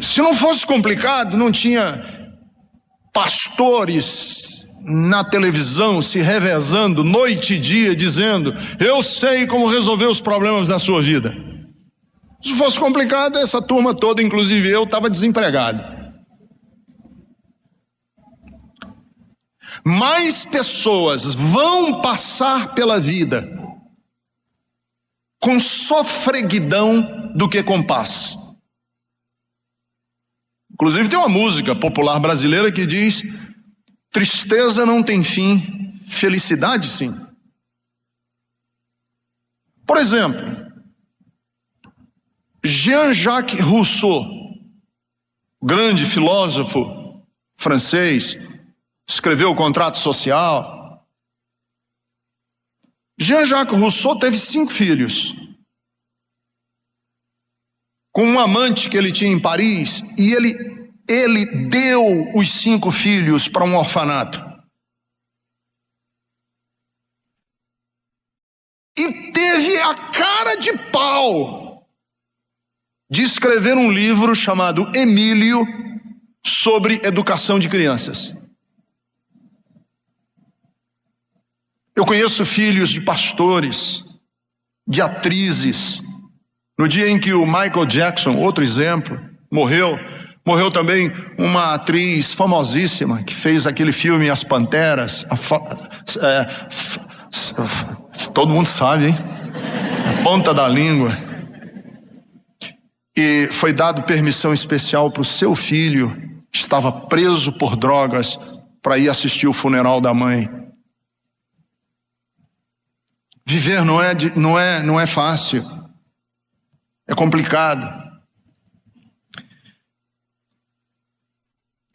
Se não fosse complicado, não tinha pastores na televisão se revezando noite e dia, dizendo: eu sei como resolver os problemas da sua vida. Se fosse complicado, essa turma toda, inclusive eu, estava desempregado. Mais pessoas vão passar pela vida com sofreguidão do que com paz. Inclusive tem uma música popular brasileira que diz: tristeza não tem fim, felicidade sim. Por exemplo, Jean-Jacques Rousseau, grande filósofo francês, escreveu o Contrato Social. Jean-Jacques Rousseau teve 5 filhos, com um amante que ele tinha em Paris, e ele deu os 5 filhos para um orfanato. E teve a cara de pau de escrever um livro chamado Emílio, sobre educação de crianças. Eu conheço filhos de pastores, de atrizes. No dia em que o Michael Jackson, outro exemplo, morreu também uma atriz famosíssima que fez aquele filme As Panteras. Todo mundo sabe, hein? A ponta da língua. E foi dado permissão especial para o seu filho, que estava preso por drogas, para ir assistir o funeral da mãe. Viver não é fácil. É complicado.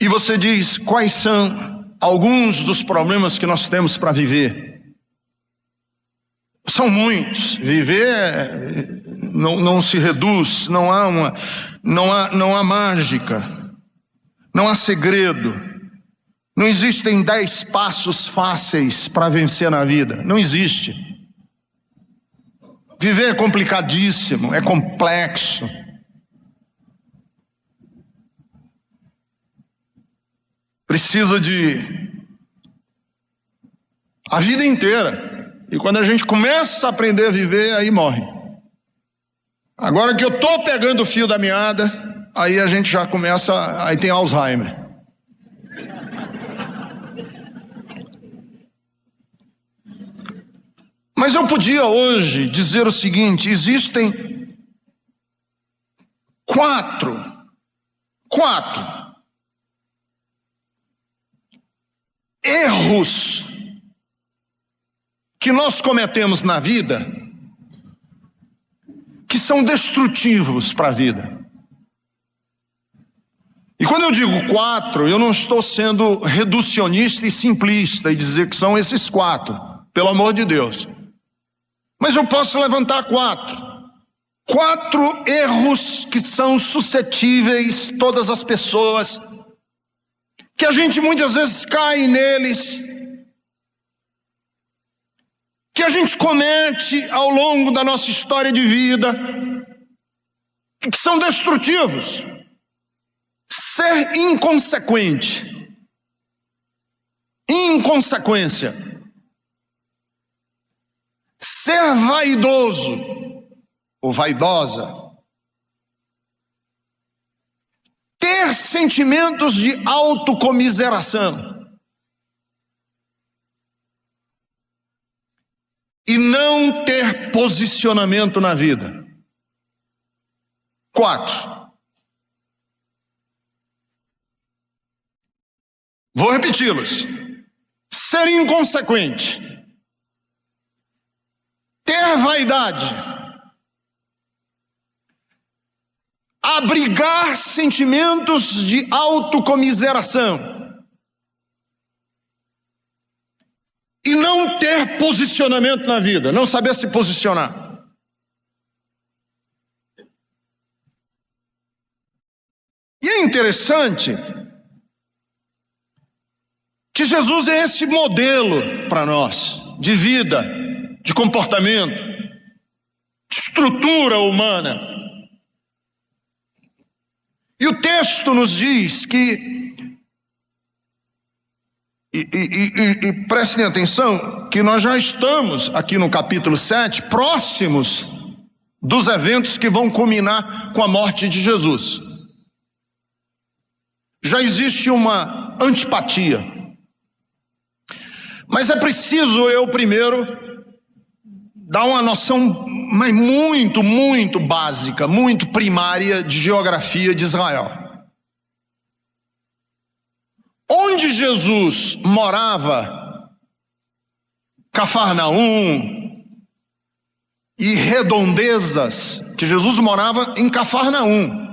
E você diz: quais são alguns dos problemas que nós temos para viver? São muitos. Viver não se reduz, não há mágica, não há segredo. Não existem 10 passos fáceis para vencer na vida. Não existe. Viver é complicadíssimo, é complexo. Precisa de a vida inteira. E quando a gente começa a aprender a viver, aí morre. Agora que eu estou pegando o fio da meada, aí a gente já começa, aí tem Alzheimer. Mas eu podia hoje dizer o seguinte: existem quatro erros que nós cometemos na vida que são destrutivos para a vida. E quando eu digo 4, eu não estou sendo reducionista e simplista e dizer que são esses 4, pelo amor de Deus. Mas eu posso levantar 4 erros que são suscetíveis, todas as pessoas, que a gente muitas vezes cai neles, que a gente comete ao longo da nossa história de vida, que são destrutivos. Ser inconsequente, inconsequência. Ser vaidoso ou vaidosa. Ter sentimentos de autocomiseração. E não ter posicionamento na vida. 4. Vou repeti-los. Ser inconsequente. Ter vaidade. Abrigar sentimentos de autocomiseração. E não ter posicionamento na vida, não saber se posicionar. E é interessante que Jesus é esse modelo para nós, de vida, de comportamento, de estrutura humana. E o texto nos diz que, e prestem atenção, que nós já estamos aqui no capítulo 7, próximos dos eventos que vão culminar com a morte de Jesus. Já existe uma antipatia. Mas é preciso eu primeiro dar uma noção, mas muito básica, muito primária de geografia de Israel. Onde Jesus morava, Cafarnaum e redondezas, que Jesus morava em Cafarnaum.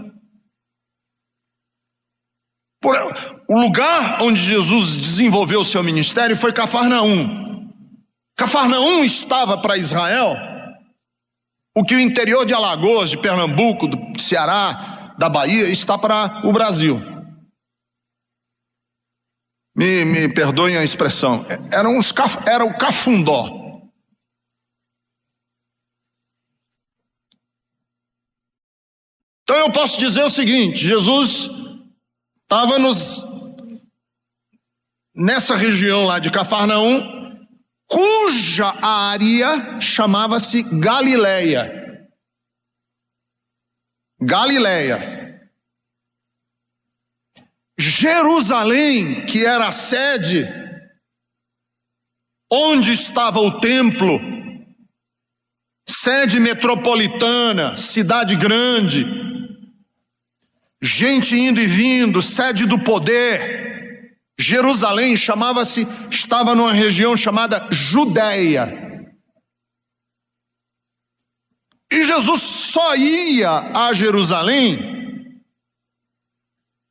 O lugar onde Jesus desenvolveu o seu ministério foi Cafarnaum. Cafarnaum estava para Israel o que o interior de Alagoas, de Pernambuco, do Ceará, da Bahia, está para o Brasil. Me perdoem a expressão, era o Cafundó. Então eu posso dizer o seguinte: Jesus estava nessa região lá de Cafarnaum, cuja área chamava-se Galileia. Jerusalém, que era a sede onde estava o templo, sede metropolitana, cidade grande, gente indo e vindo, sede do poder. Jerusalém estava numa região chamada Judéia. E Jesus só ia a Jerusalém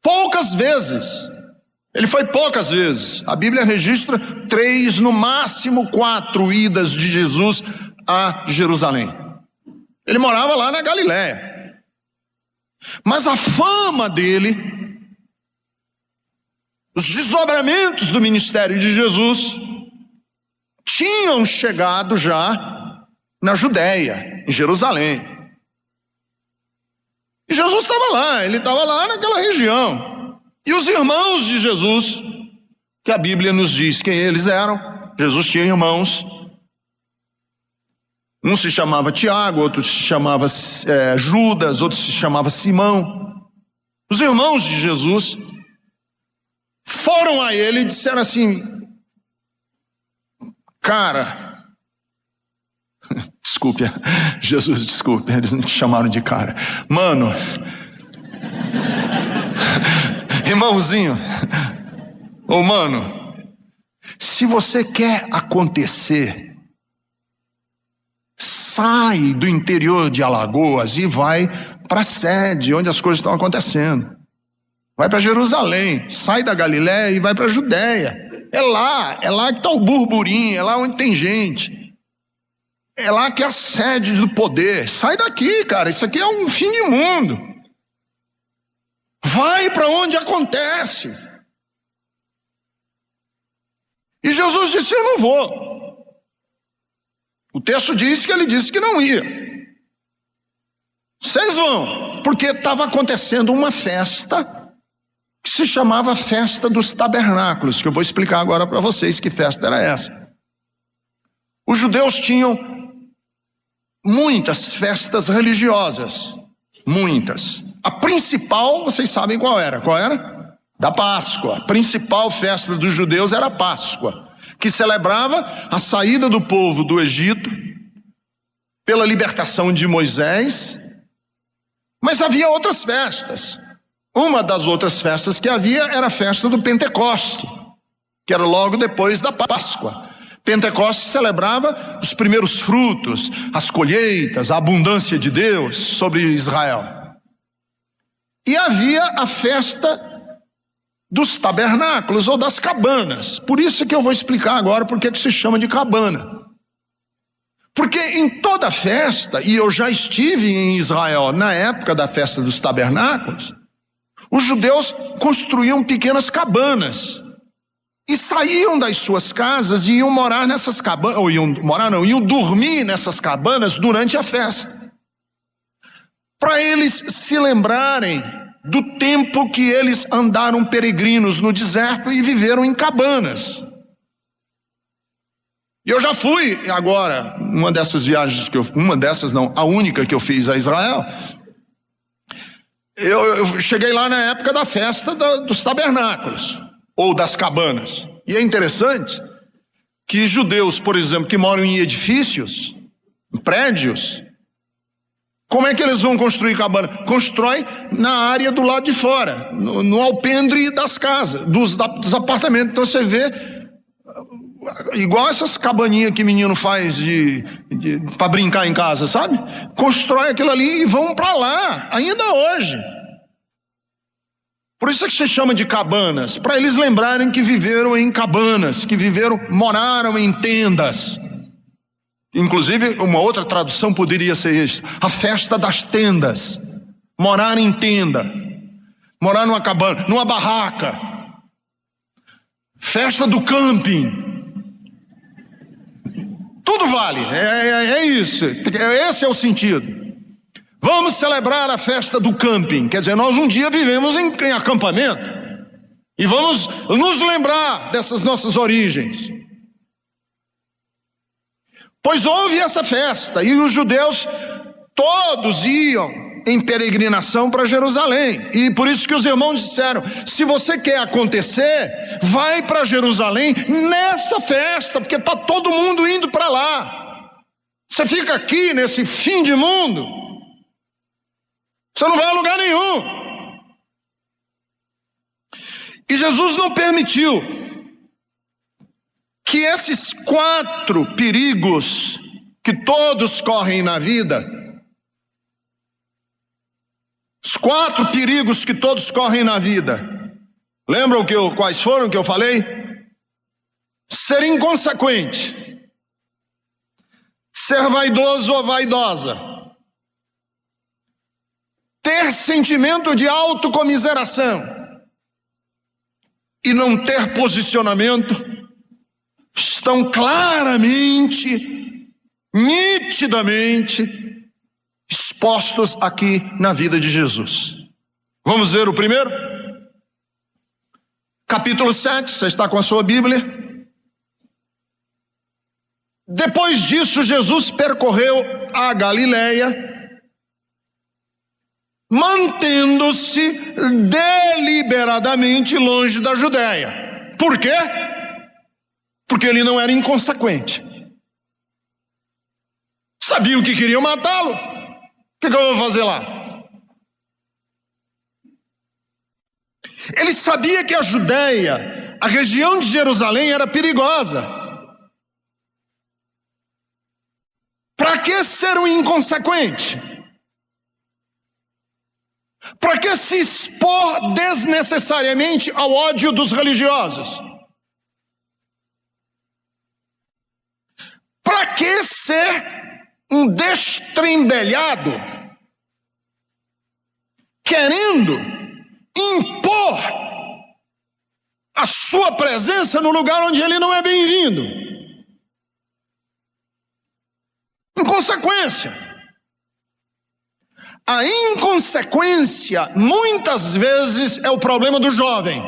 poucas vezes. Ele foi poucas vezes. A Bíblia registra 3, no máximo 4 idas de Jesus a Jerusalém. Ele morava lá na Galiléia. Mas a fama dele, os desdobramentos do ministério de Jesus, tinham chegado já na Judéia, em Jerusalém. E Jesus estava lá, ele estava lá naquela região. E os irmãos de Jesus, que a Bíblia nos diz quem eles eram. Jesus tinha irmãos. Um se chamava Tiago, outro se chamava Judas, outro se chamava Simão. Os irmãos de Jesus foram a ele e disseram assim: cara, desculpe, Jesus, desculpe, eles não te chamaram de cara. Mano, irmãozinho, ô mano, se você quer acontecer, sai do interior de Alagoas e vai para a sede onde as coisas estão acontecendo. Vai para Jerusalém, sai da Galiléia e vai para a Judéia. É lá que está o burburinho, é lá onde tem gente. É lá que é a sede do poder. Sai daqui, cara, isso aqui é um fim de mundo. Vai para onde acontece. E Jesus disse: eu não vou. O texto diz que ele disse que não ia. Vocês vão, porque estava acontecendo uma festa que se chamava Festa dos Tabernáculos, que eu vou explicar agora para vocês que festa era essa. Os judeus tinham muitas festas religiosas, muitas. A principal, vocês sabem qual era? Qual era? Da Páscoa. A principal festa dos judeus era a Páscoa, que celebrava a saída do povo do Egito pela libertação de Moisés. Mas havia outras festas. Uma das outras festas que havia era a festa do Pentecoste, que era logo depois da Páscoa. Pentecoste celebrava os primeiros frutos, as colheitas, a abundância de Deus sobre Israel. E havia a festa dos tabernáculos ou das cabanas. Por isso que eu vou explicar agora por que se chama de cabana. Porque em toda festa, e eu já estive em Israel na época da festa dos tabernáculos, os judeus construíam pequenas cabanas e saíam das suas casas e iam morar nessas cabanas, ou iam dormir nessas cabanas durante a festa, para eles se lembrarem do tempo que eles andaram peregrinos no deserto e viveram em cabanas. E eu já fui agora, uma dessas viagens a única que eu fiz a Israel. Eu cheguei lá na época da festa dos tabernáculos, ou das cabanas. E é interessante que judeus, por exemplo, que moram em edifícios, em prédios, como é que eles vão construir cabana? Constrói na área do lado de fora, no alpendre das casas, dos apartamentos. Então você vê, igual essas cabaninhas que menino faz para brincar em casa, sabe? Constrói aquilo ali e vão para lá, ainda hoje. Por isso é que se chama de cabanas, para eles lembrarem que viveram em cabanas, moraram em tendas. Inclusive, uma outra tradução poderia ser isso: a festa das tendas. Morar em tenda, morar numa cabana, numa barraca, festa do camping. Tudo vale, é isso, esse é o sentido. Vamos celebrar a festa do camping, quer dizer, nós um dia vivemos em acampamento e vamos nos lembrar dessas nossas origens. Pois houve essa festa e os judeus todos iam em peregrinação para Jerusalém, e por isso que os irmãos disseram: se você quer acontecer, vai para Jerusalém nessa festa, porque está todo mundo indo para lá. Você fica aqui nesse fim de mundo, você não vai a lugar nenhum. E Jesus não permitiu que esses 4 perigos que todos correm na vida, os 4 perigos que todos correm na vida, lembram quais foram que eu falei? Ser inconsequente, ser vaidoso ou vaidosa, ter sentimento de autocomiseração e não ter posicionamento, estão claramente, nitidamente expostos aqui na vida de Jesus. Vamos ver o primeiro? Capítulo 7, você está com a sua Bíblia? Depois disso, Jesus percorreu a Galileia, mantendo-se deliberadamente longe da Judéia. Por quê? Porque ele não era inconsequente. Sabia o que queriam matá-lo. O que eu vou fazer lá? Ele sabia que a Judéia, a região de Jerusalém, era perigosa. Para que ser um inconsequente? Para que se expor desnecessariamente ao ódio dos religiosos? Para que ser um destrembelhado, querendo impor a sua presença no lugar onde ele não é bem-vindo? Inconsequência. A inconsequência muitas vezes é o problema do jovem.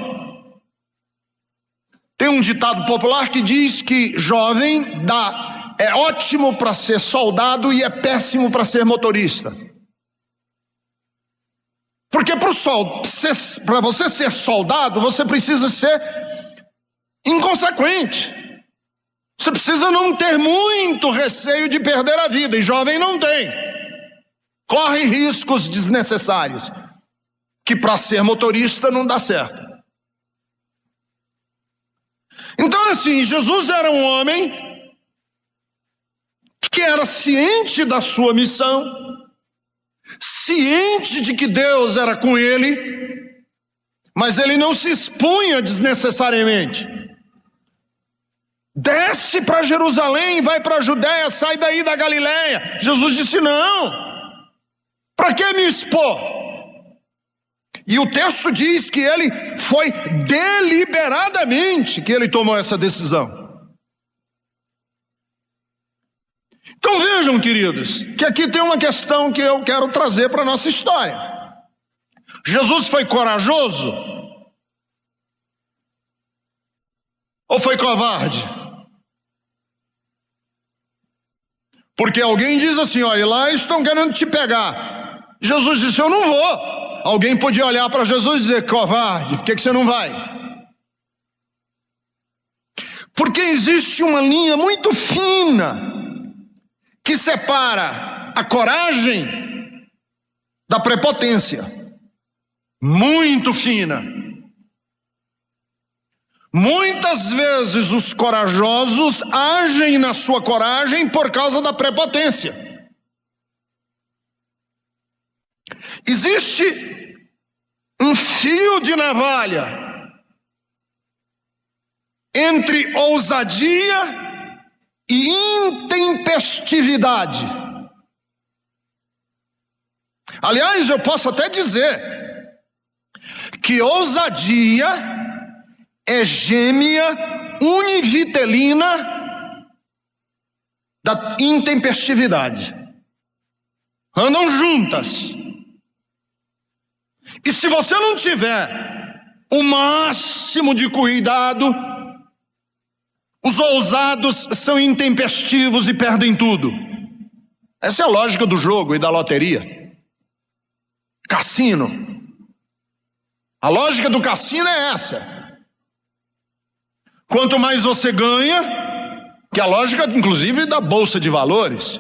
Tem um ditado popular que diz que jovem é ótimo para ser soldado e é péssimo para ser motorista. Porque para você ser soldado, você precisa ser inconsequente. Você precisa não ter muito receio de perder a vida, e jovem não tem. Corre riscos desnecessários, que para ser motorista não dá certo. Então assim, Jesus era um homem que era ciente da sua missão, ciente de que Deus era com ele, mas ele não se expunha desnecessariamente. Desce para Jerusalém, vai para a Judéia, sai daí da Galileia. Jesus disse: não, para que me expor? E o texto diz que ele foi deliberadamente que ele tomou essa decisão. Então vejam, queridos, que aqui tem uma questão que eu quero trazer para a nossa história. Jesus foi corajoso? Ou foi covarde? Porque alguém diz assim, olha, lá estão querendo te pegar. Jesus disse, eu não vou. Alguém podia olhar para Jesus e dizer, covarde, por que você não vai? Porque existe uma linha muito fina que separa a coragem da prepotência. Muito fina. Muitas vezes os corajosos agem na sua coragem por causa da prepotência. Existe um fio de navalha entre ousadia e intempestividade. Aliás, eu posso até dizer que ousadia é gêmea univitelina da intempestividade. Andam juntas. E se você não tiver o máximo de cuidado, os ousados são intempestivos e perdem tudo. Essa é a lógica do jogo e da loteria. Cassino. A lógica do cassino é essa. Quanto mais você ganha, que é a lógica inclusive da bolsa de valores,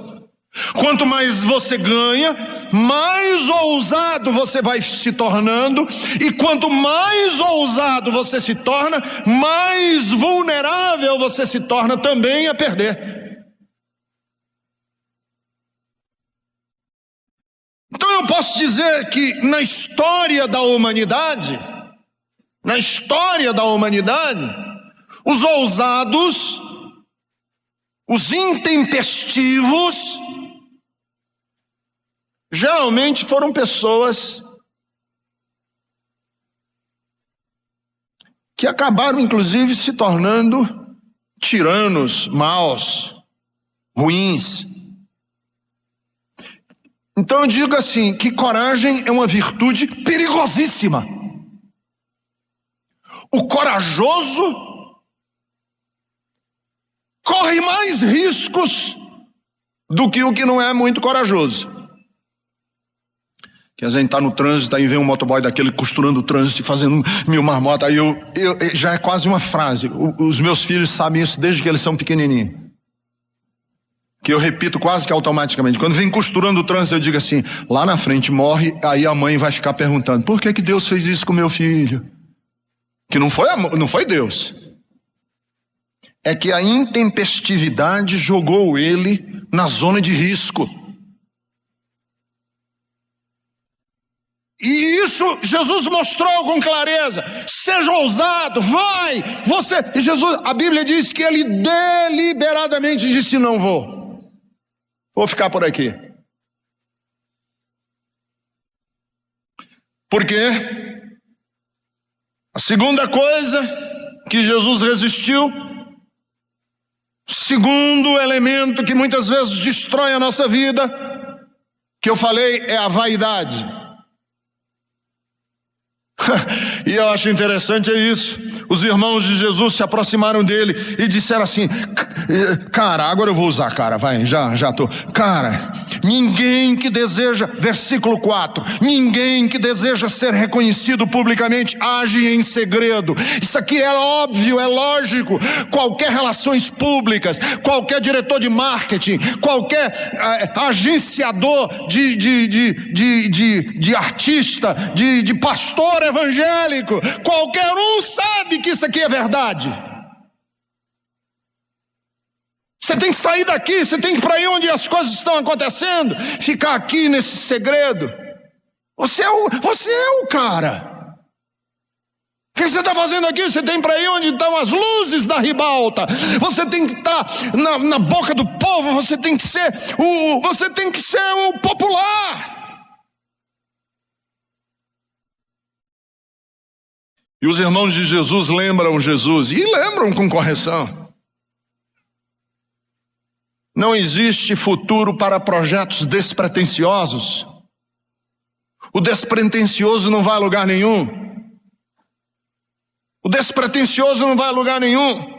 quanto mais você ganha, mais ousado você vai se tornando, e quanto mais ousado você se torna, mais vulnerável você se torna também a perder. Então eu posso dizer que na história da humanidade, os ousados, os intempestivos, geralmente foram pessoas que acabaram inclusive se tornando tiranos, maus, ruins. Então eu digo assim, que coragem é uma virtude perigosíssima. O corajoso corre mais riscos do que o que não é muito corajoso. Que a gente está no trânsito, aí vem um motoboy daquele costurando o trânsito e fazendo mil marmotas, aí já é quase uma frase. Os meus filhos sabem isso desde que eles são pequenininhos. Que eu repito quase que automaticamente. Quando vem costurando o trânsito, eu digo assim, lá na frente morre, aí a mãe vai ficar perguntando, por que Deus fez isso com meu filho? Que não foi Deus. É que a intempestividade jogou ele na zona de risco. E isso Jesus mostrou com clareza. Seja ousado, vai, você. Jesus, a Bíblia diz que ele deliberadamente disse, não vou. Vou ficar por aqui. Por quê? A segunda coisa que Jesus resistiu, segundo elemento que muitas vezes destrói a nossa vida, que eu falei, é a vaidade. E eu acho interessante é isso. Os irmãos de Jesus se aproximaram dele e disseram assim, cara, agora eu vou usar, cara, vai, já tô. Cara, ninguém que deseja, versículo 4, ninguém que deseja ser reconhecido publicamente age em segredo. Isso aqui é óbvio, é lógico. Qualquer relações públicas, qualquer diretor de marketing, qualquer agenciador de artista, de pastor evangélico, qualquer um sabe que isso aqui é verdade. Você tem que sair daqui, você tem que ir para aí onde as coisas estão acontecendo, ficar aqui nesse segredo. Você é o cara. O que você está fazendo aqui? Você tem para ir onde estão as luzes da ribalta. Você tem que estar na boca do povo. Você tem que ser o popular. E os irmãos de Jesus lembram Jesus, e lembram com correção. Não existe futuro para projetos despretensiosos. O despretensioso não vai a lugar nenhum. O despretensioso não vai a lugar nenhum.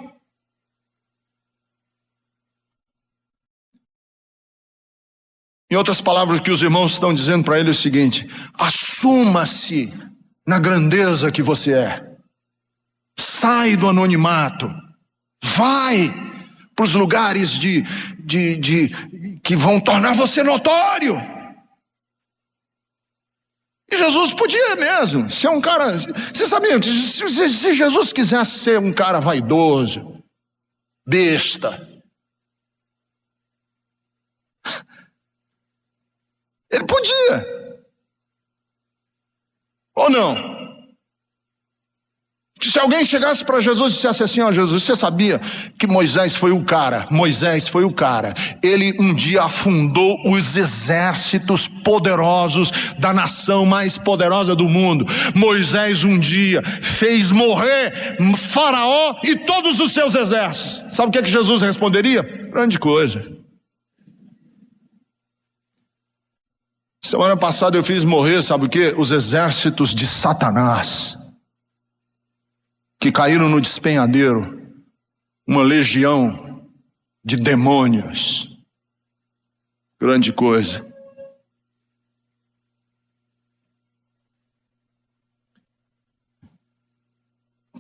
Em outras palavras, o que os irmãos estão dizendo para ele é o seguinte: assuma-se na grandeza que você é. Sai do anonimato. Vai para os lugares que vão tornar você notório. E Jesus podia mesmo ser um cara. Você sabia, se Jesus quisesse ser um cara vaidoso, besta, ele podia. Ou não? Que se alguém chegasse para Jesus e dissesse assim: ó, Jesus, você sabia que Moisés foi o cara? Moisés foi o cara. Ele um dia afundou os exércitos poderosos da nação mais poderosa do mundo. Moisés um dia fez morrer Faraó e todos os seus exércitos. Sabe o que Jesus responderia? Grande coisa. Semana passada eu fiz morrer, sabe o que? Os exércitos de Satanás, que caíram no despenhadeiro, uma legião de demônios. Grande coisa.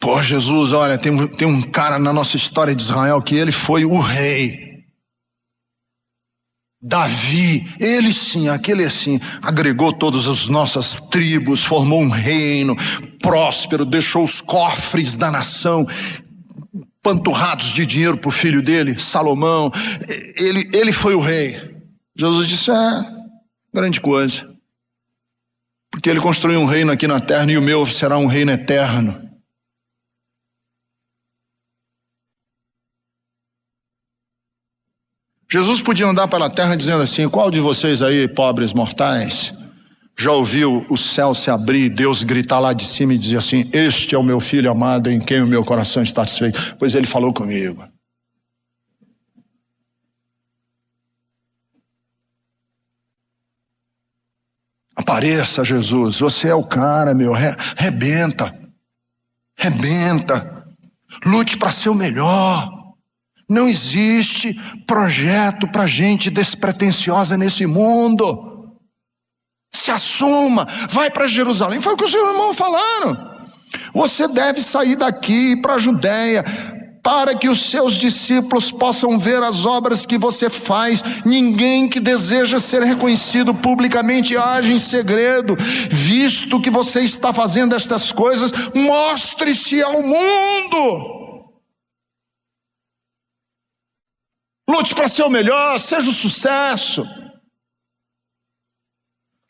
Pô, Jesus, olha, tem um cara na nossa história de Israel que ele foi o rei. Davi, ele sim, aquele assim, agregou todas as nossas tribos, formou um reino próspero, deixou os cofres da nação panturrados de dinheiro para o filho dele, Salomão. Ele foi o rei. Jesus disse: grande coisa, porque ele construiu um reino aqui na terra e o meu será um reino eterno. Jesus podia andar pela terra dizendo assim: qual de vocês aí, pobres mortais, já ouviu o céu se abrir, Deus gritar lá de cima e dizer assim: este é o meu filho amado em quem o meu coração está satisfeito, pois ele falou comigo. Apareça, Jesus, você é o cara, meu, rebenta, lute para ser o melhor. Não existe projeto para gente despretensiosa nesse mundo. Se assuma, vai para Jerusalém. Foi o que os irmãos falaram. Você deve sair daqui e ir para a Judéia, para que os seus discípulos possam ver as obras que você faz. Ninguém que deseja ser reconhecido publicamente age em segredo. Visto que você está fazendo estas coisas, mostre-se ao mundo. Lute para ser o melhor, seja o sucesso.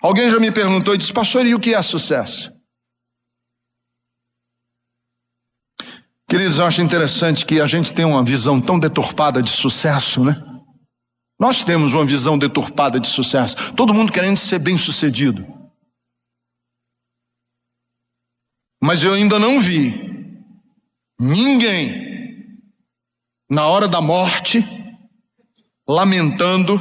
Alguém já me perguntou e disse: pastor, e o que é sucesso? Queridos, eu acho interessante que a gente tem uma visão tão deturpada de sucesso, né? Nós temos uma visão deturpada de sucesso. Todo mundo querendo ser bem sucedido. Mas eu ainda não vi ninguém na hora da morte lamentando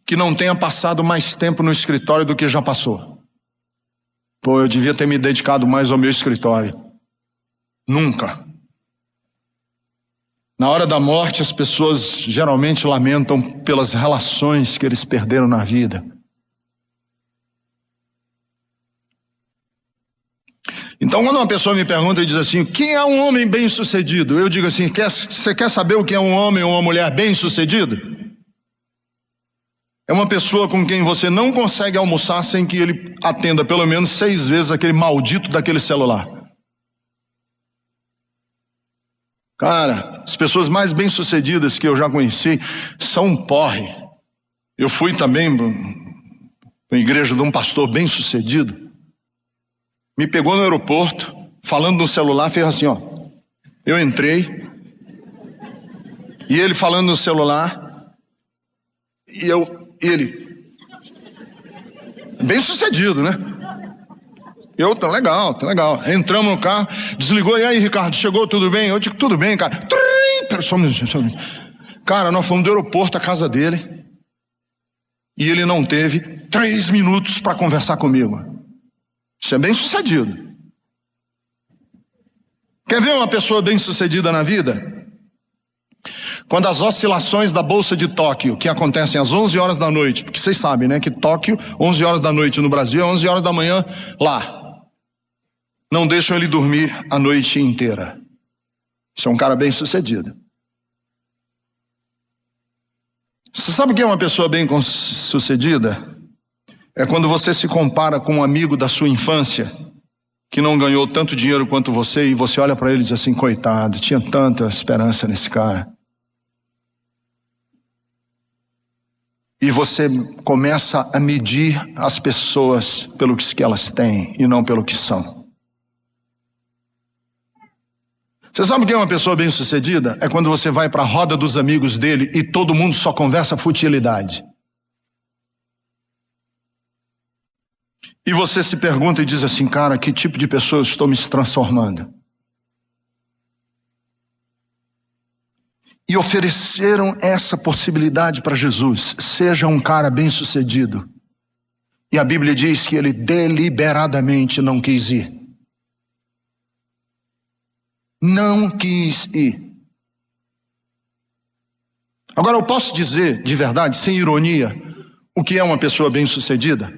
que não tenha passado mais tempo no escritório do que já passou. Pô, eu devia ter me dedicado mais ao meu escritório. Nunca. Na hora da morte, as pessoas geralmente lamentam pelas relações que eles perderam na vida. Então, quando uma pessoa me pergunta e diz assim: quem é um homem bem-sucedido? Eu digo assim: você quer saber o que é um homem ou uma mulher bem-sucedido? É uma pessoa com quem você não consegue almoçar sem que ele atenda pelo menos 6 vezes aquele maldito daquele celular. Cara, as pessoas mais bem-sucedidas que eu já conheci são um porre. Eu fui também na igreja de um pastor bem-sucedido. Me pegou no aeroporto, falando no celular, fez assim, ó. Eu entrei, e ele falando no celular, e ele, bem sucedido, né? Eu, tá legal. Entramos no carro, desligou, e aí, Ricardo, chegou, tudo bem? Eu digo, tudo bem, cara. Cara, nós fomos do aeroporto à casa dele, e ele não teve 3 minutos para conversar comigo. Isso é bem-sucedido. Quer ver uma pessoa bem-sucedida na vida? Quando as oscilações da Bolsa de Tóquio, que acontecem às 11 horas da noite, porque vocês sabem, né, que Tóquio, 11 horas da noite no Brasil, é 11 horas da manhã lá. Não deixam ele dormir a noite inteira. Isso é um cara bem-sucedido. Você sabe o que é uma pessoa bem-sucedida? É quando você se compara com um amigo da sua infância, que não ganhou tanto dinheiro quanto você, e você olha para ele e diz assim, coitado, tinha tanta esperança nesse cara. E você começa a medir as pessoas pelo que elas têm e não pelo que são. Você sabe o que é uma pessoa bem-sucedida? É quando você vai para a roda dos amigos dele e todo mundo só conversa futilidade. E você se pergunta e diz assim, cara, que tipo de pessoa eu estou me transformando? E ofereceram essa possibilidade para Jesus. Seja um cara bem-sucedido. E a Bíblia diz que ele deliberadamente não quis ir. Não quis ir. Agora eu posso dizer, de verdade, sem ironia, o que é uma pessoa bem-sucedida?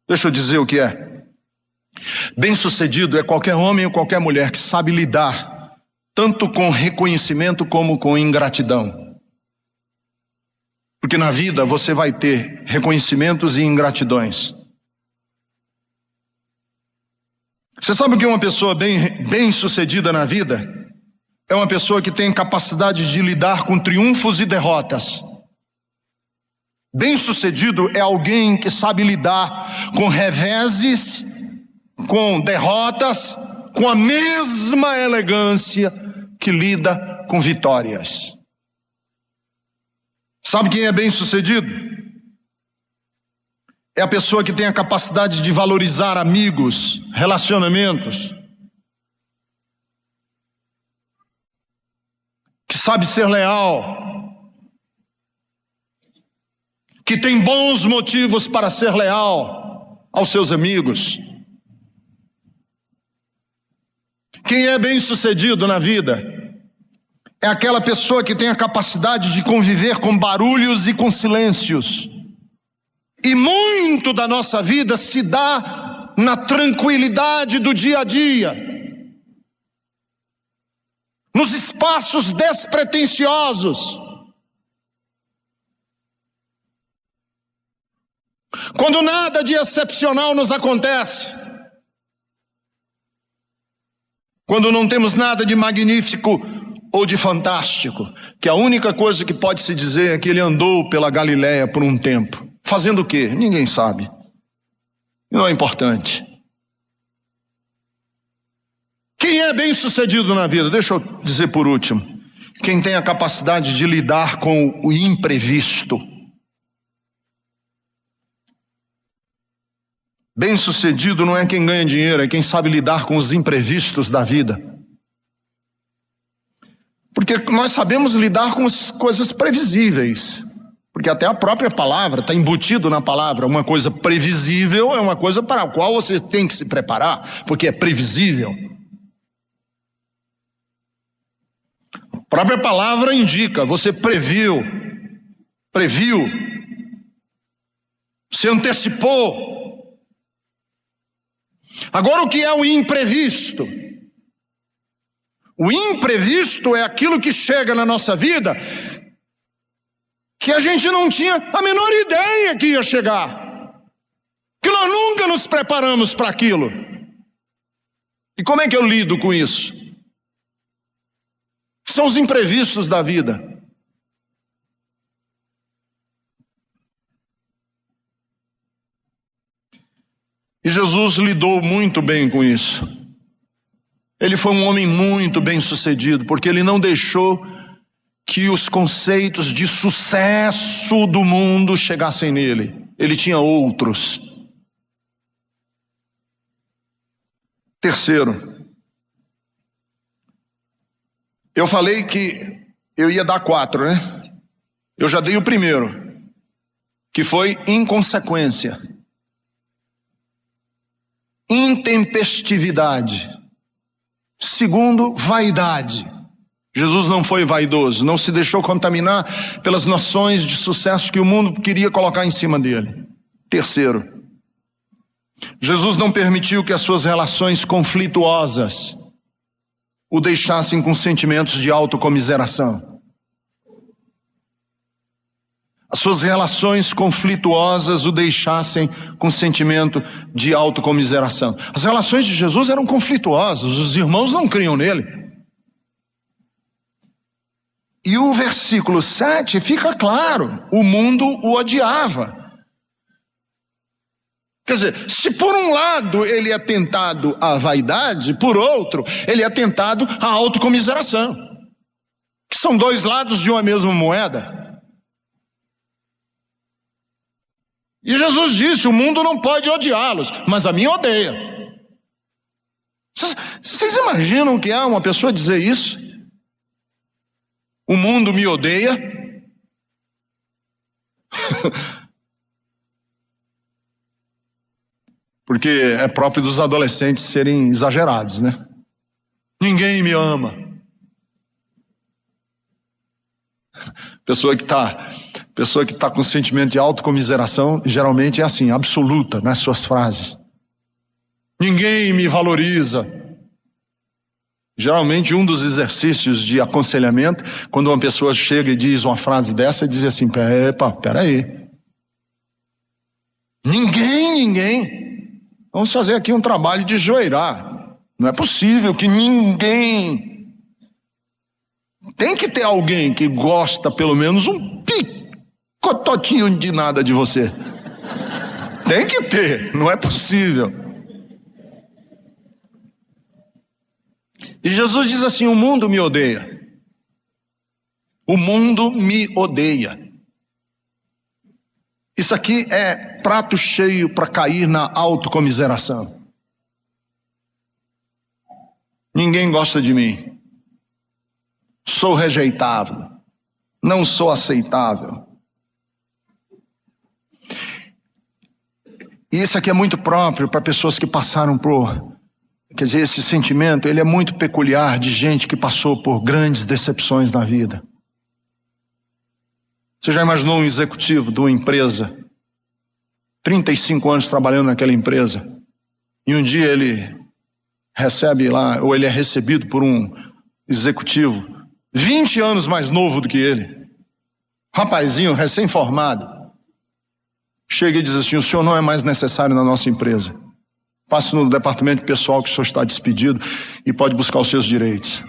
Deixa eu dizer o que é. Bem-sucedido é qualquer homem ou qualquer mulher que sabe lidar tanto com reconhecimento como com ingratidão. Porque na vida você vai ter reconhecimentos e ingratidões. Você sabe o que é uma pessoa bem-sucedida na vida? É uma pessoa que tem capacidade de lidar com triunfos e derrotas. Bem-sucedido é alguém que sabe lidar com reveses, com derrotas, com a mesma elegância que lida com vitórias. Sabe quem é bem-sucedido? É a pessoa que tem a capacidade de valorizar amigos, relacionamentos, que sabe ser leal, que tem bons motivos para ser leal aos seus amigos. Quem é bem-sucedido na vida é aquela pessoa que tem a capacidade de conviver com barulhos e com silêncios. E muito da nossa vida se dá na tranquilidade do dia a dia, nos espaços despretensiosos. Quando nada de excepcional nos acontece, quando não temos nada de magnífico ou de fantástico, que a única coisa que pode se dizer é que ele andou pela Galileia por um tempo. Fazendo o quê? Ninguém sabe. Não é importante. Quem é bem-sucedido na vida? Deixa eu dizer por último. Quem tem a capacidade de lidar com o imprevisto. Bem-sucedido não é quem ganha dinheiro, é quem sabe lidar com os imprevistos da vida. Porque nós sabemos lidar com as coisas previsíveis. Porque até a própria palavra, está embutido na palavra, uma coisa previsível é uma coisa para a qual você tem que se preparar, porque é previsível. A própria palavra indica, você previu, se antecipou. Agora o que é o imprevisto? O imprevisto é aquilo que chega na nossa vida que a gente não tinha a menor ideia que ia chegar, que nós nunca nos preparamos para aquilo. E como é que eu lido com isso? São os imprevistos da vida. E Jesus lidou muito bem com isso. Ele foi um homem muito bem-sucedido, porque ele não deixou que os conceitos de sucesso do mundo chegassem nele. Ele tinha outros. Terceiro, eu falei que eu ia dar 4, né? Eu já dei o primeiro, que foi inconsequência. intempestividade. Segundo, vaidade. Jesus não foi vaidoso, não se deixou contaminar pelas noções de sucesso que o mundo queria colocar em cima dele. Terceiro, Jesus não permitiu que as suas relações conflituosas o deixassem com sentimentos de autocomiseração. As suas relações conflituosas o deixassem com sentimento de autocomiseração. As relações de Jesus eram conflituosas, os irmãos não criam nele. E o versículo 7 fica claro, o mundo o odiava. Quer dizer, se por um lado ele é tentado à vaidade, por outro, ele é tentado à autocomiseração. Que são dois lados de uma mesma moeda. E Jesus disse, o mundo não pode odiá-los, mas a mim odeia. Vocês imaginam que há uma pessoa dizer isso? O mundo me odeia? Porque é próprio dos adolescentes serem exagerados, né? Ninguém me ama. Pessoa que está com sentimento de autocomiseração, geralmente é assim, absoluta nas suas frases. Ninguém me valoriza. Geralmente um dos exercícios de aconselhamento, quando uma pessoa chega e diz uma frase dessa, diz assim, peraí. Ninguém. Vamos fazer aqui um trabalho de joeirar. Não é possível que ninguém... Tem que ter alguém que gosta pelo menos um picototinho de nada de você. Tem que ter, não é possível. E Jesus diz assim, o mundo me odeia. O mundo me odeia. Isso aqui é prato cheio para cair na autocomiseração. Ninguém gosta de mim. Sou rejeitável. Não sou aceitável. E isso aqui é muito próprio para pessoas que passaram por... Quer dizer, esse sentimento, ele é muito peculiar de gente que passou por grandes decepções na vida. Você já imaginou um executivo de uma empresa, 35 anos trabalhando naquela empresa, e um dia ele recebe lá, ou ele é recebido por um executivo 20 anos mais novo do que ele, rapazinho, recém-formado, chega e diz assim, o senhor não é mais necessário na nossa empresa. Passe no departamento pessoal que o senhor está despedido e pode buscar os seus direitos.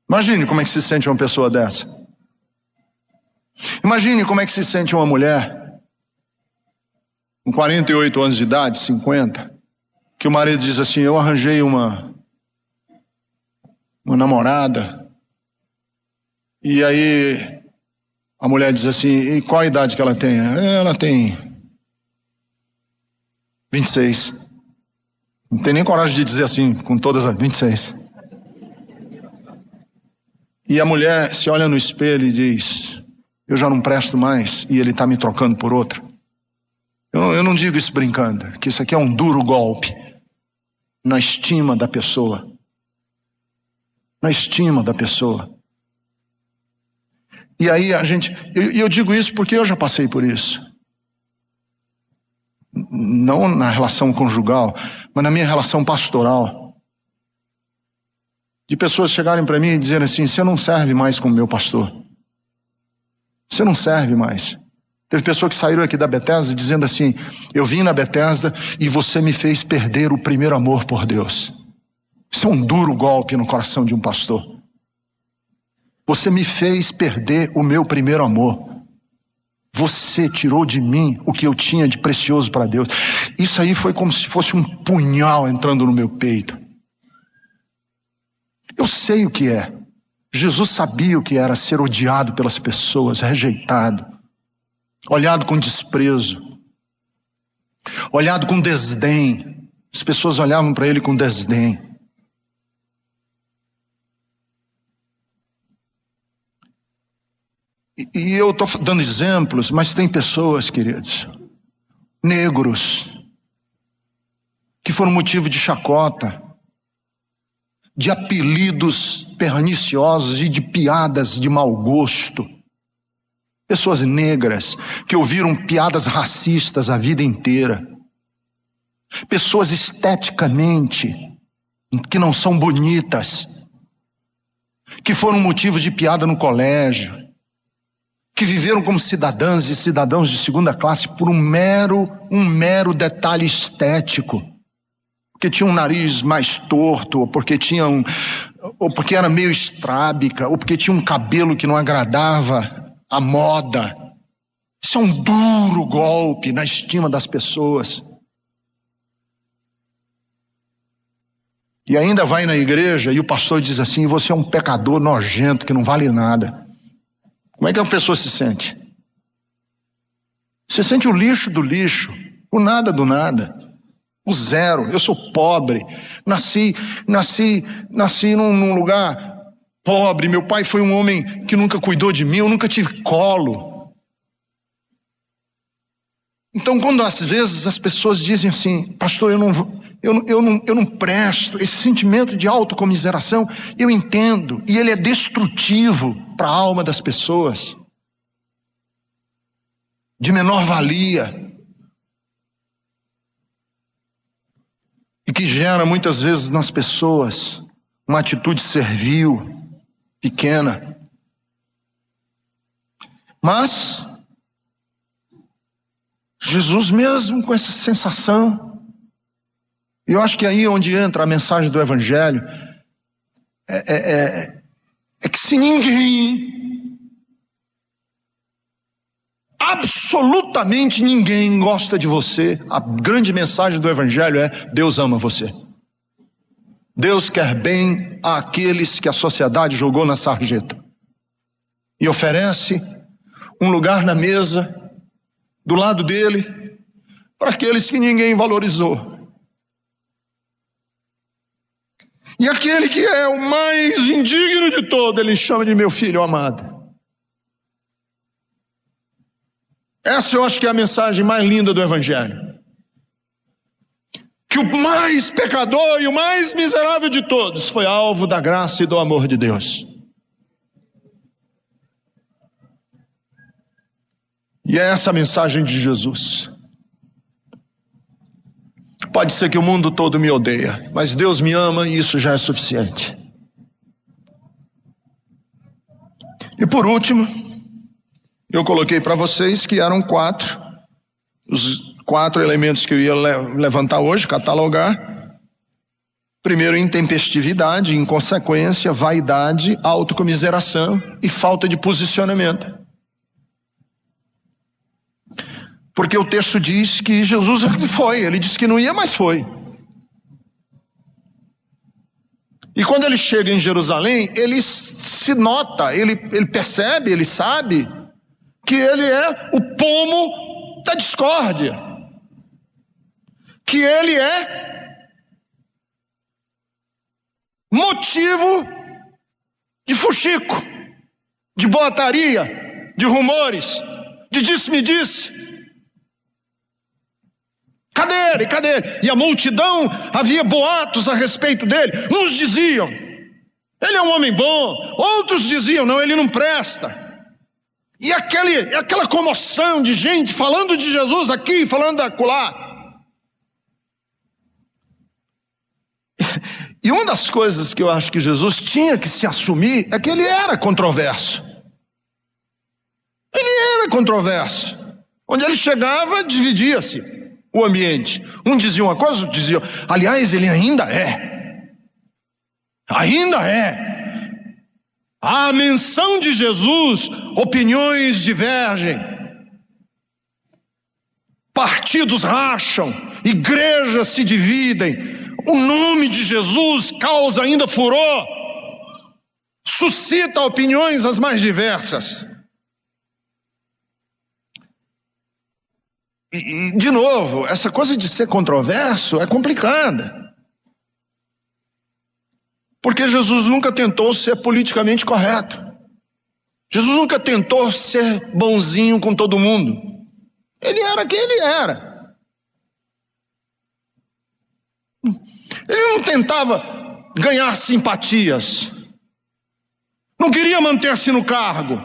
Imagine como é que se sente uma pessoa dessa. Imagine como é que se sente uma mulher com 48 anos de idade, 50, que o marido diz assim, eu arranjei uma namorada, e aí a mulher diz assim, e qual a idade que ela tem? Ela tem 26. Não tem nem coragem de dizer assim, com todas as 26. E a mulher se olha no espelho e diz, eu já não presto mais e ele está me trocando por outra. Eu não digo isso brincando, que isso aqui é um duro golpe na estima da pessoa. Na estima da pessoa. E aí eu digo isso porque eu já passei por isso. Não na relação conjugal, mas na minha relação pastoral. De pessoas chegarem para mim e dizerem assim, você não serve mais como meu pastor. Você não serve mais. Teve pessoas que saíram aqui da Bethesda dizendo assim, eu vim na Bethesda e você me fez perder o primeiro amor por Deus. Isso é um duro golpe no coração de um pastor. Você me fez perder o meu primeiro amor. Você tirou de mim o que eu tinha de precioso para Deus. Isso aí foi como se fosse um punhal entrando no meu peito. Eu sei o que é. Jesus sabia o que era ser odiado pelas pessoas, rejeitado, olhado com desprezo, olhado com desdém. As pessoas olhavam para ele com desdém. E eu estou dando exemplos, mas tem pessoas, queridos, negros, que foram motivo de chacota, de apelidos perniciosos e de piadas de mau gosto. Pessoas negras que ouviram piadas racistas a vida inteira. Pessoas esteticamente que não são bonitas, que foram motivos de piada no colégio, que viveram como cidadãs e cidadãos de segunda classe por um mero detalhe estético, porque tinha um nariz mais torto, ou porque era meio estrábica, ou porque tinha um cabelo que não agradava à moda. Isso é um duro golpe na estima das pessoas. E ainda vai na igreja e o pastor diz assim: você é um pecador nojento que não vale nada. Como é que a pessoa se sente? Se sente o lixo do lixo, o nada do nada, o zero. Eu sou pobre, nasci num lugar pobre. Meu pai foi um homem que nunca cuidou de mim, eu nunca tive colo. Então, quando às vezes as pessoas dizem assim: pastor, eu não presto, esse sentimento de autocomiseração, eu entendo, e ele é destrutivo para a alma das pessoas, de menor valia, e que gera muitas vezes nas pessoas uma atitude servil, pequena. Mas Jesus, mesmo com essa sensação, e eu acho que aí é onde entra a mensagem do Evangelho, é que se ninguém, absolutamente ninguém gosta de você, a grande mensagem do Evangelho é: Deus ama você. Deus quer bem àqueles que a sociedade jogou na sarjeta e oferece um lugar na mesa, do lado dele, para aqueles que ninguém valorizou. E aquele que é o mais indigno de todo, ele chama de meu filho amado. Essa eu acho que é a mensagem mais linda do Evangelho. Que o mais pecador e o mais miserável de todos foi alvo da graça e do amor de Deus. E é essa a mensagem de Jesus. Pode ser que o mundo todo me odeia, mas Deus me ama e isso já é suficiente. E por último, eu coloquei para vocês que eram os 4 elementos que eu ia levantar hoje, catalogar. Primeiro, intempestividade, inconsequência, vaidade, autocomiseração e falta de posicionamento. Porque o texto diz que Jesus foi, ele disse que não ia, mas foi. E quando ele chega em Jerusalém, ele se nota, ele percebe, ele sabe que ele é o pomo da discórdia, que ele é motivo de fuxico, de boataria, de rumores, de disse-me-disse. Cadê ele? Cadê ele? E a multidão, havia boatos a respeito dele. Uns diziam: ele é um homem bom. Outros diziam: não, ele não presta. E aquela comoção de gente falando de Jesus aqui, falando acolá. E uma das coisas que eu acho que Jesus tinha que se assumir é que ele era controverso. Ele era controverso. Onde ele chegava, dividia-se o ambiente. Um dizia uma coisa, outro dizia. Aliás, ele ainda é. Ainda é. À menção de Jesus, opiniões divergem. Partidos racham. Igrejas se dividem. O nome de Jesus causa ainda furor. Suscita opiniões as mais diversas. E, de novo, essa coisa de ser controverso é complicada. Porque Jesus nunca tentou ser politicamente correto. Jesus nunca tentou ser bonzinho com todo mundo. Ele era quem ele era. Ele não tentava ganhar simpatias. Não queria manter-se no cargo.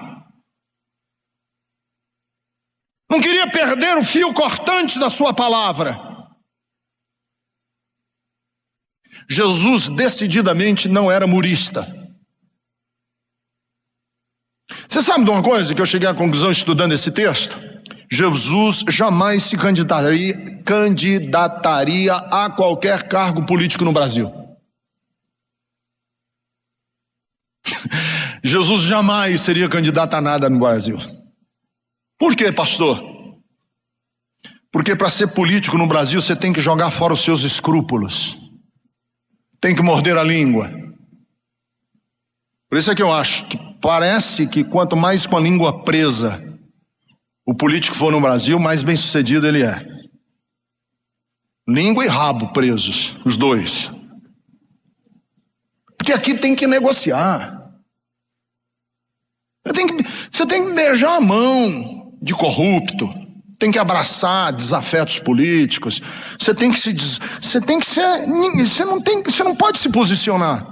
Não queria perder o fio cortante da sua palavra. Jesus decididamente não era murista. Você sabe de uma coisa que eu cheguei à conclusão estudando esse texto? Jesus jamais se candidataria a qualquer cargo político no Brasil. Jesus jamais seria candidato a nada no Brasil. Por quê, pastor? Porque para ser político no Brasil você tem que jogar fora os seus escrúpulos. Tem que morder a língua. Por isso é que eu acho que parece que quanto mais com a língua presa o político for no Brasil, mais bem sucedido ele é. Língua e rabo presos, os dois. Porque aqui tem que negociar. Você tem que beijar a mão de corrupto. Tem que abraçar desafetos políticos. Você não pode se posicionar.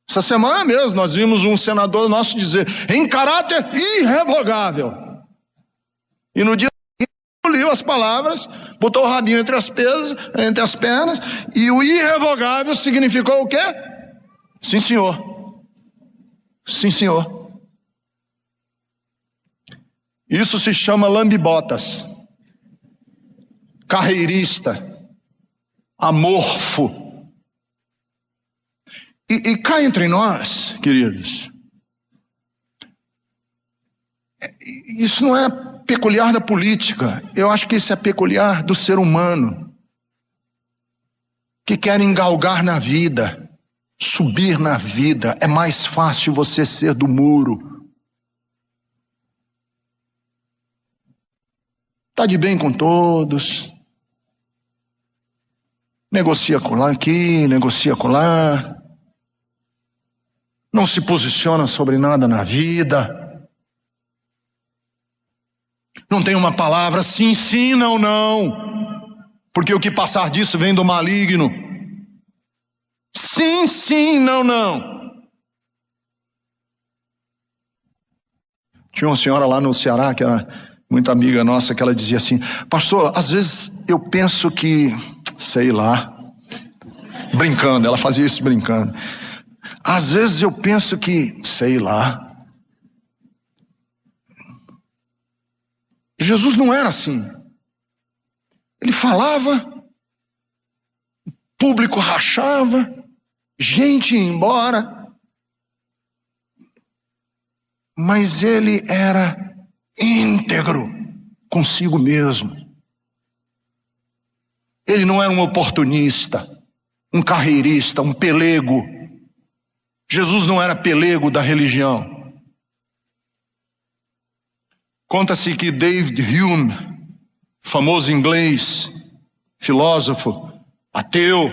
Essa semana mesmo nós vimos um senador nosso dizer em caráter irrevogável. E no dia seguinte engoliu as palavras, botou o rabinho entre as pernas, e o irrevogável significou o quê? Sim, senhor. Sim, senhor. Isso se chama lambibotas, carreirista, amorfo. E cá entre nós, queridos, isso não é peculiar da política. Eu acho que isso é peculiar do ser humano, que quer galgar na vida, subir na vida. É mais fácil você ser do muro. Está de bem com todos, negocia colar aqui, negocia colar, não se posiciona sobre nada na vida, não tem uma palavra sim, sim, não, não, porque o que passar disso vem do maligno. Sim, sim, não, não. Tinha uma senhora lá no Ceará que era muito amiga nossa, que ela dizia assim: pastor, às vezes eu penso que, sei lá, brincando, ela fazia isso brincando, às vezes eu penso que, sei lá. Jesus não era assim. Ele falava, público rachava, gente ia embora, mas ele era íntegro consigo mesmo. Ele não era um oportunista, um carreirista, um pelego. Jesus não era pelego da religião. Conta-se que David Hume, famoso inglês, filósofo, ateu,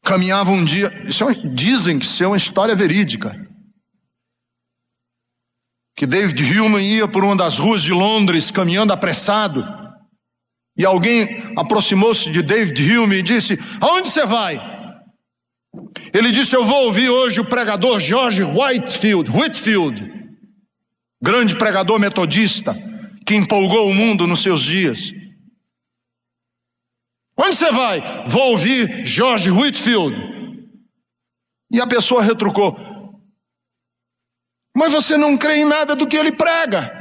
caminhava um dia, dizem que isso é uma história verídica, que David Hume ia por uma das ruas de Londres caminhando apressado, e alguém aproximou-se de David Hume e disse: aonde você vai? Ele disse: eu vou ouvir hoje o pregador George Whitefield, grande pregador metodista que empolgou o mundo nos seus dias. Onde você vai? Vou ouvir George Whitefield. E a pessoa retrucou: mas você não crê em nada do que ele prega.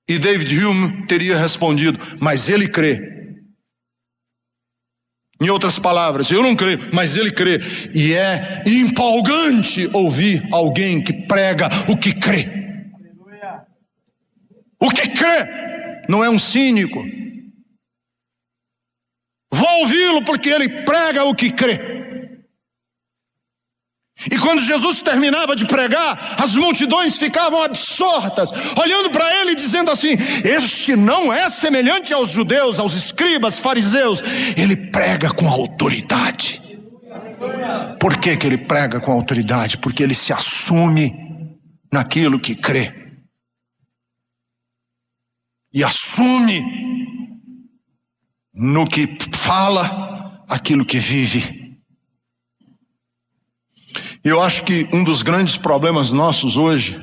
E David Hume teria respondido: mas ele crê. Em outras palavras, eu não creio, mas ele crê. E é empolgante ouvir alguém que prega o que crê. O que crê, não é um cínico. Vou ouvi-lo porque ele prega o que crê. E quando Jesus terminava de pregar, as multidões ficavam absortas, olhando para ele e dizendo assim: este não é semelhante aos judeus, aos escribas, fariseus. Ele prega com autoridade. Por que ele prega com autoridade? Porque ele se assume naquilo que crê. E assume no que fala, aquilo que vive. Eu acho que um dos grandes problemas nossos hoje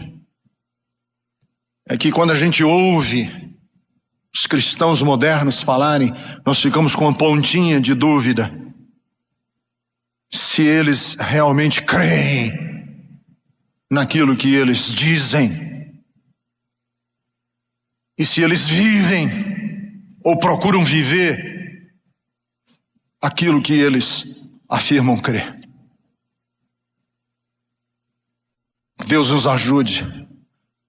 é que quando a gente ouve os cristãos modernos falarem, nós ficamos com uma pontinha de dúvida se eles realmente creem naquilo que eles dizem e se eles vivem ou procuram viver aquilo que eles afirmam crer. Deus nos ajude.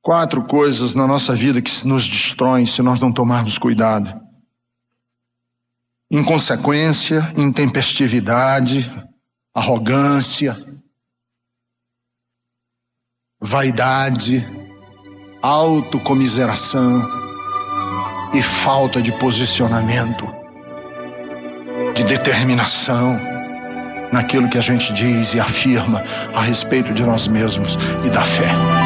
4 coisas na nossa vida que nos destroem se nós não tomarmos cuidado: inconsequência, intempestividade, arrogância, vaidade, autocomiseração e falta de posicionamento, de determinação naquilo que a gente diz e afirma a respeito de nós mesmos e da fé.